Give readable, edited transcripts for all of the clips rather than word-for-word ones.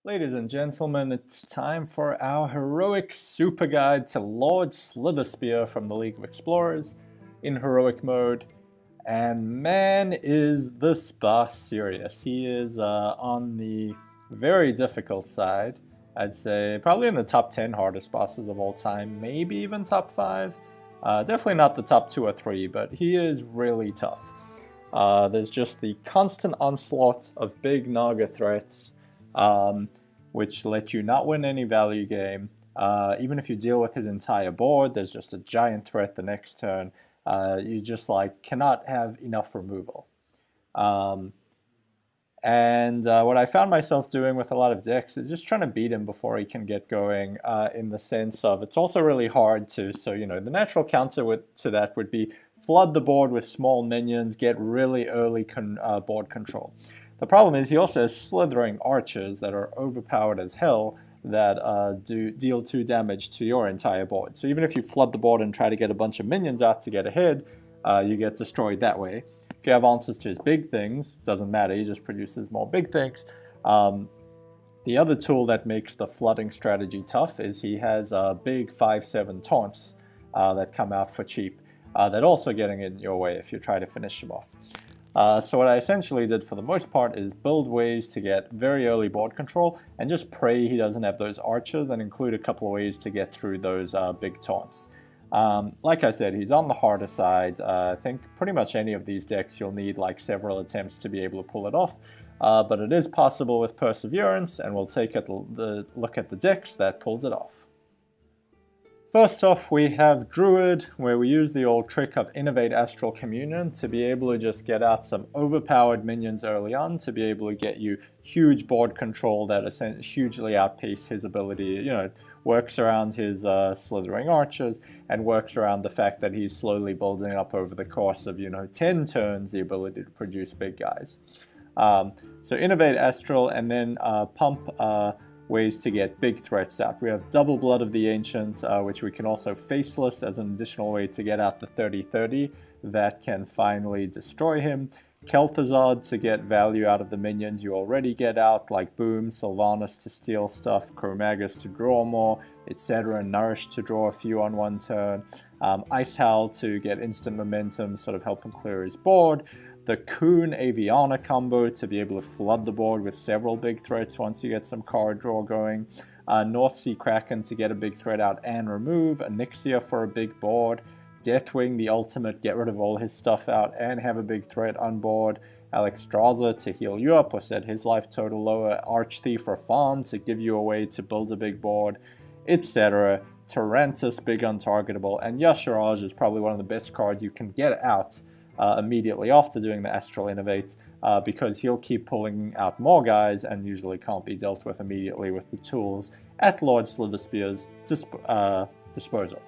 Ladies and gentlemen, it's time for our heroic super guide to Lord Slitherspear from the League of Explorers in heroic mode. And man, is this boss serious. He is on the very difficult side. I'd say probably in the top 10 hardest bosses of all time, maybe even top 5. Definitely not the top 2 or 3, but he is really tough. There's just the constant onslaught of big Naga threats. Which let you not win any value game. Even if you deal with his entire board, there's just a giant threat the next turn. You just cannot have enough removal. What I found myself doing with a lot of decks is just trying to beat him before he can get going, in the sense of it's also really hard to, so the natural counter to that would be flood the board with small minions, get really early board control. The problem is he also has slithering archers that are overpowered as hell that deal 2 damage to your entire board. So even if you flood the board and try to get a bunch of minions out to get ahead, you get destroyed that way. If you have answers to his big things, doesn't matter, he just produces more big things. The other tool that makes the flooding strategy tough is he has big 5/7 taunts that come out for cheap that also getting in your way if you try to finish him off. So what I essentially did for the most part is build ways to get very early board control and just pray he doesn't have those archers, and include a couple of ways to get through those big taunts. Like I said, he's on the harder side. I think pretty much any of these decks you'll need several attempts to be able to pull it off. But it is possible with perseverance, and we'll take a look at the decks that pulled it off. First off, we have Druid, where we use the old trick of Innovate Astral Communion to be able to just get out some overpowered minions early on to be able to get you huge board control that hugely outpace his ability. It works around his slithering archers and works around the fact that he's slowly building up over the course of 10 turns the ability to produce big guys. So Innovate Astral, and then pump ways to get big threats out. We have Double Blood of the Ancient, which we can also Faceless as an additional way to get out the 30/30 that can finally destroy him. Kel'Thuzad to get value out of the minions you already get out, like Boom, Sylvanas to steal stuff, Cro-Magus to draw more, etc. Nourish to draw a few on one turn. Ice Howl to get instant momentum, sort of help him clear his board. The Coon Aviana combo to be able to flood the board with several big threats once you get some card draw going. North Sea Kraken to get a big threat out and remove. Onyxia for a big board. Deathwing, the ultimate, get rid of all his stuff out and have a big threat on board. Alexstrasza to heal you up or set his life total lower. Archthief for farm to give you a way to build a big board, etc. Tarantus, big untargetable. And Yasharaj is probably one of the best cards you can get out immediately after doing the Astral Innovate, because he'll keep pulling out more guys and usually can't be dealt with immediately with the tools at Lord Slitherspear's disposal.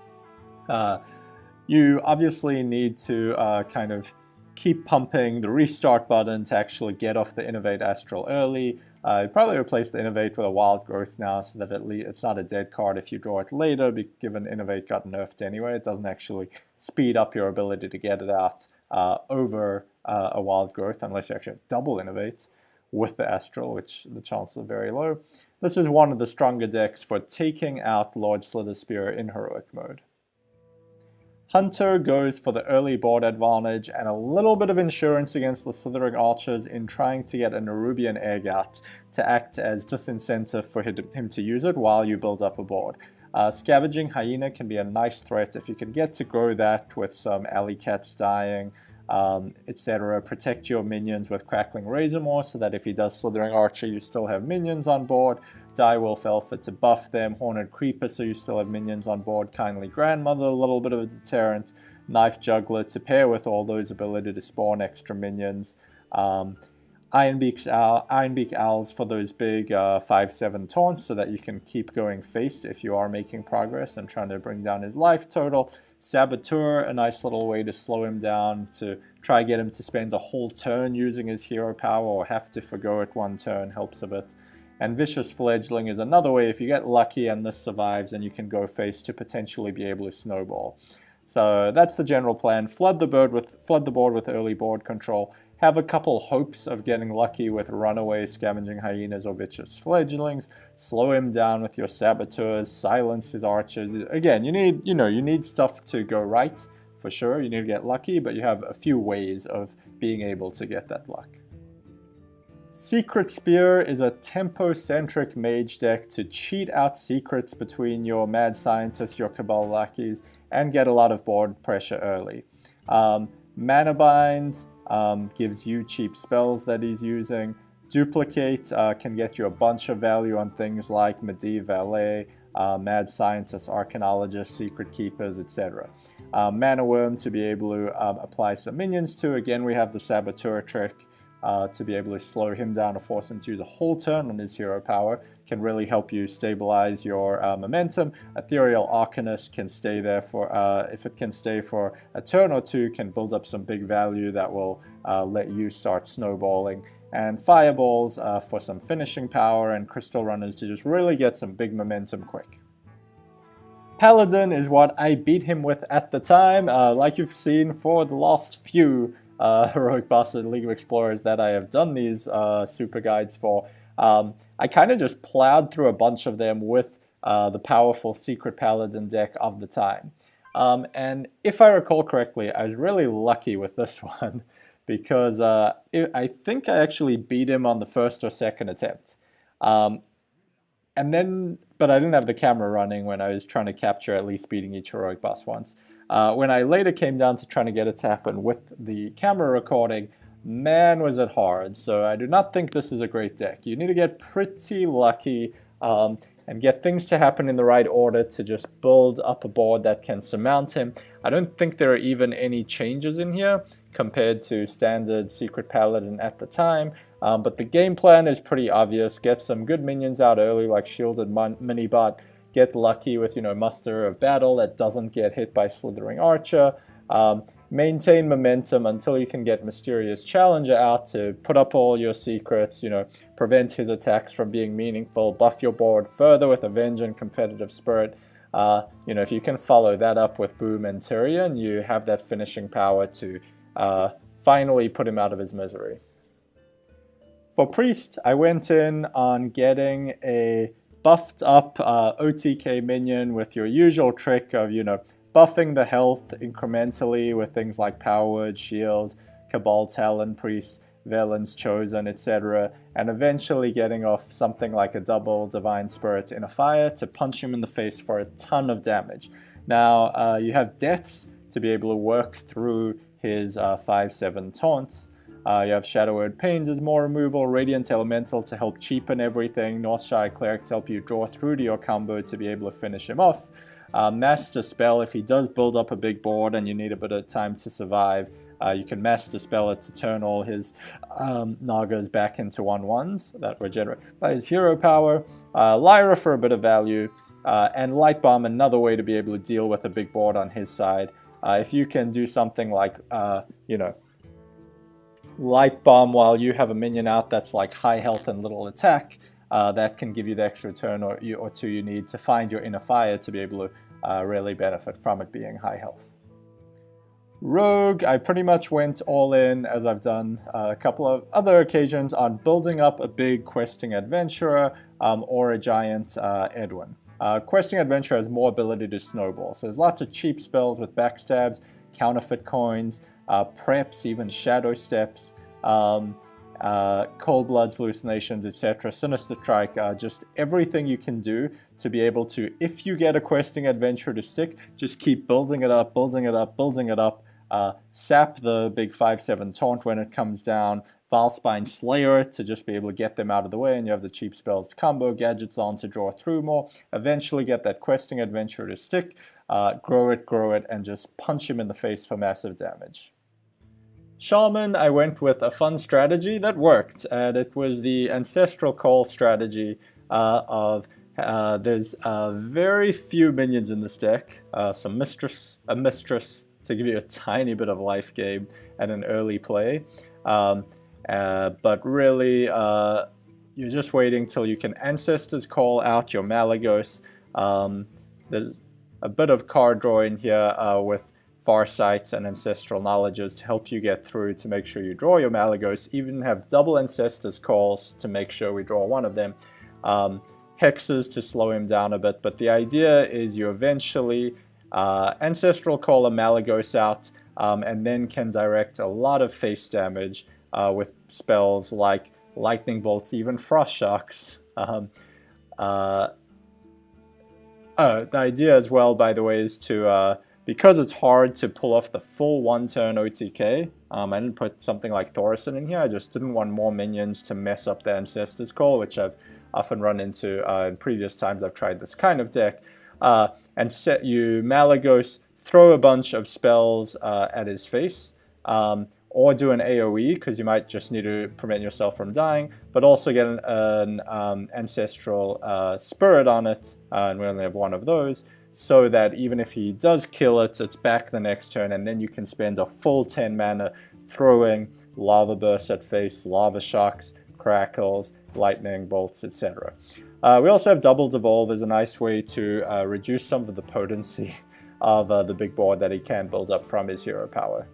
You obviously need to kind of keep pumping the restart button to actually get off the Innovate Astral early. Probably replace the Innovate with a Wild Growth now so that at least it's not a dead card if you draw it later, given Innovate got nerfed anyway. It doesn't actually speed up your ability to get it out over a Wild Growth unless you actually have double Innovate with the Astral, which the chances are very low. This is one of the stronger decks for taking out Lord Slitherspear in heroic mode. Hunter goes for the early board advantage and a little bit of insurance against the slithering archers in trying to get a Nerubian Egg out to act as disincentive for him to use it while you build up a board. Scavenging Hyena can be a nice threat if you can get to grow that with some alley cats dying, etc. Protect your minions with Crackling Razormaw so that if he does Slithering Archer you still have minions on board. Direwolf Alpha to buff them, Horned Creeper so you still have minions on board, Kindly Grandmother, a little bit of a deterrent, Knife Juggler to pair with all those ability to spawn extra minions. Ironbeak Owls for those big 5/7 taunts so that you can keep going face if you are making progress and trying to bring down his life total. Saboteur, a nice little way to slow him down, to try get him to spend a whole turn using his hero power or have to forgo it one turn, helps a bit. And Vicious Fledgling is another way if you get lucky and this survives and you can go face to potentially be able to snowball. So that's the general plan. Flood the board with early board control. have a couple hopes of getting lucky with runaway scavenging hyenas or vicious fledglings, slow him down with your saboteurs, silence his archers. Again, you need stuff to go right for sure. You need to get lucky, but you have a few ways of being able to get that luck. Slitherspear is a tempo-centric mage deck to cheat out secrets between your mad scientists, your cabal lackeys, and get a lot of board pressure early. Mana Bind gives you cheap spells that he's using. Duplicate can get you a bunch of value on things like Medivh Valet, Mad Scientists, Arcanologists, Secret Keepers, etc. Mana Worm to be able to apply some minions to. Again, we have the Saboteur trick to be able to slow him down or force him to use a whole turn on his hero power. Can really help you stabilize your momentum. Ethereal Arcanist can stay there for, if it can stay for a turn or two, can build up some big value that will let you start snowballing. And Fireballs for some finishing power, and Crystal Runners to just really get some big momentum quick. Paladin is what I beat him with at the time. Like you've seen for the last few Heroic Bastard League of Explorers that I have done these super guides for, I kind of just plowed through a bunch of them with the powerful Secret Paladin deck of the time. And if I recall correctly, I was really lucky with this one because I think I actually beat him on the first or second attempt. But I didn't have the camera running when I was trying to capture at least beating each Heroic Boss once. When I later came down to trying to get it to happen with the camera recording, man was it hard. So I do not think this is a great deck. You need to get pretty lucky and get things to happen in the right order to just build up a board that can surmount him. I don't think there are even any changes in here compared to standard Secret Paladin at the time. But the game plan is pretty obvious. Get some good minions out early like Shielded Minibot. Get lucky with, Muster of Battle that doesn't get hit by Slithering Archer. Maintain momentum until you can get Mysterious Challenger out to put up all your secrets, prevent his attacks from being meaningful, buff your board further with Avenge and Competitive Spirit. If you can follow that up with Boom and Tyrion, you have that finishing power to finally put him out of his misery. For Priest, I went in on getting a buffed up OTK minion with your usual trick of, buffing the health incrementally with things like Power Word, Shield, Cabal Talon, Priest, Velen's Chosen, etc. And eventually getting off something like a double Divine Spirit in a fire to punch him in the face for a ton of damage. Now, you have Deaths to be able to work through his 5/7 taunts. You have Shadow Word Pains as more removal, Radiant Elemental to help cheapen everything, Northshire Cleric to help you draw through to your combo to be able to finish him off. Master Spell, if he does build up a big board and you need a bit of time to survive, you can Master Spell it to turn all his Nagas back into 1/1s that regenerate by his hero power. Lyra for a bit of value, and Light Bomb, another way to be able to deal with a big board on his side. If you can do something like, Light Bomb while you have a minion out that's like high health and little attack, that can give you the extra turn or two you need to find your inner fire to be able to really benefit from it being high health. Rogue, I pretty much went all in, as I've done a couple of other occasions, on building up a big questing adventurer or a giant Edwin. Questing adventurer has more ability to snowball, so there's lots of cheap spells with backstabs, counterfeit coins, preps, even shadow steps, Cold Blood's hallucinations, etc. Sinister Strike, just everything you can do to be able to, if you get a questing adventure to stick, just keep building it up, building it up, building it up. Sap the big 5/7 taunt when it comes down, Valspine Slayer to just be able to get them out of the way, and you have the cheap spells to combo, gadgets on to draw through more, eventually get that questing adventure to stick, grow it, and just punch him in the face for massive damage. Shaman, I went with a fun strategy that worked, and it was the Ancestral Call strategy of there's very few minions in this deck, a mistress to give you a tiny bit of life gain and an early play, but really you're just waiting till you can Ancestors Call out your Malagos. There's a bit of card draw in here with Farsights and Ancestral Knowledges to help you get through to make sure you draw your Malygos, even have double Ancestors Calls to make sure we draw one of them. Hexes to slow him down a bit, but the idea is you eventually Ancestral Call a Malygos out, and then can direct a lot of face damage with spells like Lightning Bolts, even Frost Shocks. The idea as well, by the way, is to, because it's hard to pull off the full one-turn OTK, I didn't put something like Thaurissan in here, I just didn't want more minions to mess up the Ancestor's Call, which I've often run into in previous times I've tried this kind of deck. And set you Malygos, throw a bunch of spells at his face, or do an AoE, because you might just need to prevent yourself from dying, but also get an Ancestral Spirit on it, and we only have one of those, so that even if he does kill it, it's back the next turn, and then you can spend a full 10 mana throwing Lava Bursts at face, Lava Shocks, Crackles, Lightning Bolts, etc. We also have Double Devolve as a nice way to reduce some of the potency of the big board that he can build up from his hero power.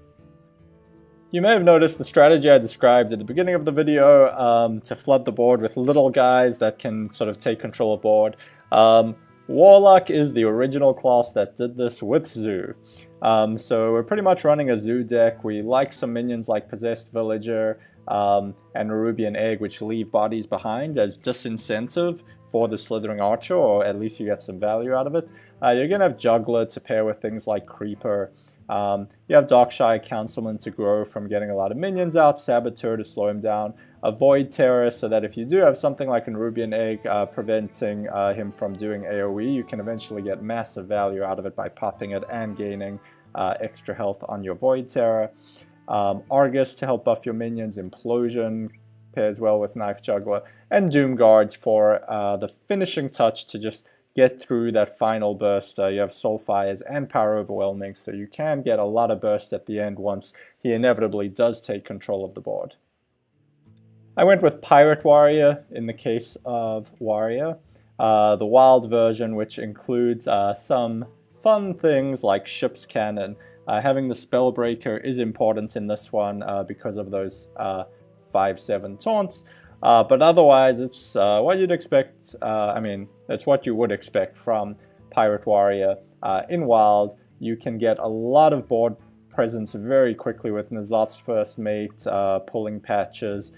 You may have noticed the strategy I described at the beginning of the video to flood the board with little guys that can sort of take control of board. Warlock is the original class that did this with Zoo. So we're pretty much running a Zoo deck. We like some minions like Possessed Villager and Rubian Egg, which leave bodies behind as disincentive for the Slithering Archer, or at least you get some value out of it. You're going to have Juggler to pair with things like Creeper. You have Darkshire Councilman to grow from getting a lot of minions out, Saboteur to slow him down, a Void Terror so that if you do have something like an Rubian Egg preventing him from doing AoE, you can eventually get massive value out of it by popping it and gaining extra health on your Void Terror. Argus to help buff your minions, Implosion pairs well with Knife Juggler, and Doom Guards for the finishing touch to just get through that final burst. You have Soulfires and Power Overwhelming, so you can get a lot of burst at the end once he inevitably does take control of the board. I went with Pirate Warrior in the case of Warrior, the wild version, which includes some fun things like Ship's Cannon. Having the Spellbreaker is important in this one because of those 5/7 taunts. But otherwise, it's what you'd expect. I mean, it's what you would expect from Pirate Warrior. In Wild, you can get a lot of board presence very quickly with N'Zoth's First Mate, pulling patches,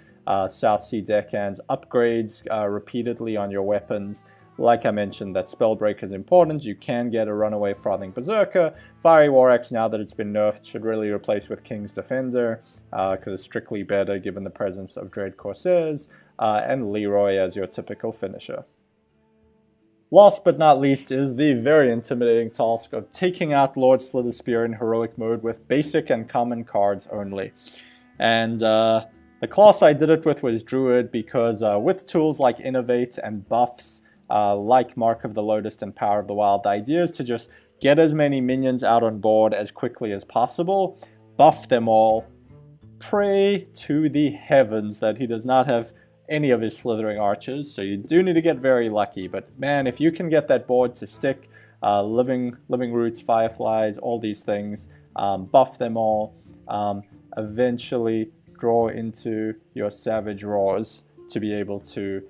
South Sea Deckhands, upgrades repeatedly on your weapons. Like I mentioned, that Spellbreaker is important. You can get a Runaway Frothing Berserker. Fiery War Axe, now that it's been nerfed, should really replace with King's Defender, because it's strictly better given the presence of Dread Corsairs, and Leroy as your typical finisher. Last but not least is the very intimidating task of taking out Lord Slitherspear in heroic mode with basic and common cards only. And the class I did it with was Druid, because with tools like Innovate and buffs, like Mark of the Lotus and Power of the Wild, the idea is to just get as many minions out on board as quickly as possible, buff them all, pray to the heavens that he does not have any of his Slithering Archers, so you do need to get very lucky, but man, if you can get that board to stick, living roots, fireflies, all these things, buff them all, eventually draw into your Savage Roars to be able to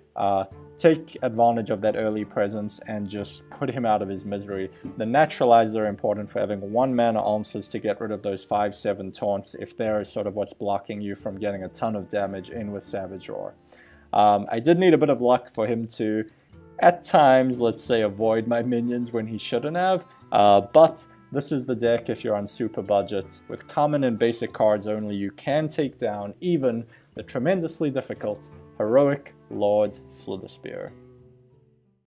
take advantage of that early presence and just put him out of his misery. The Naturalizers are important for having 1 mana answers to get rid of those 5/7 taunts if they're sort of what's blocking you from getting a ton of damage in with Savage Roar. I did need a bit of luck for him to, at times, let's say, avoid my minions when he shouldn't have, but this is the deck if you're on super budget. With common and basic cards only, you can take down even the tremendously difficult Heroic Lord Slitherspear.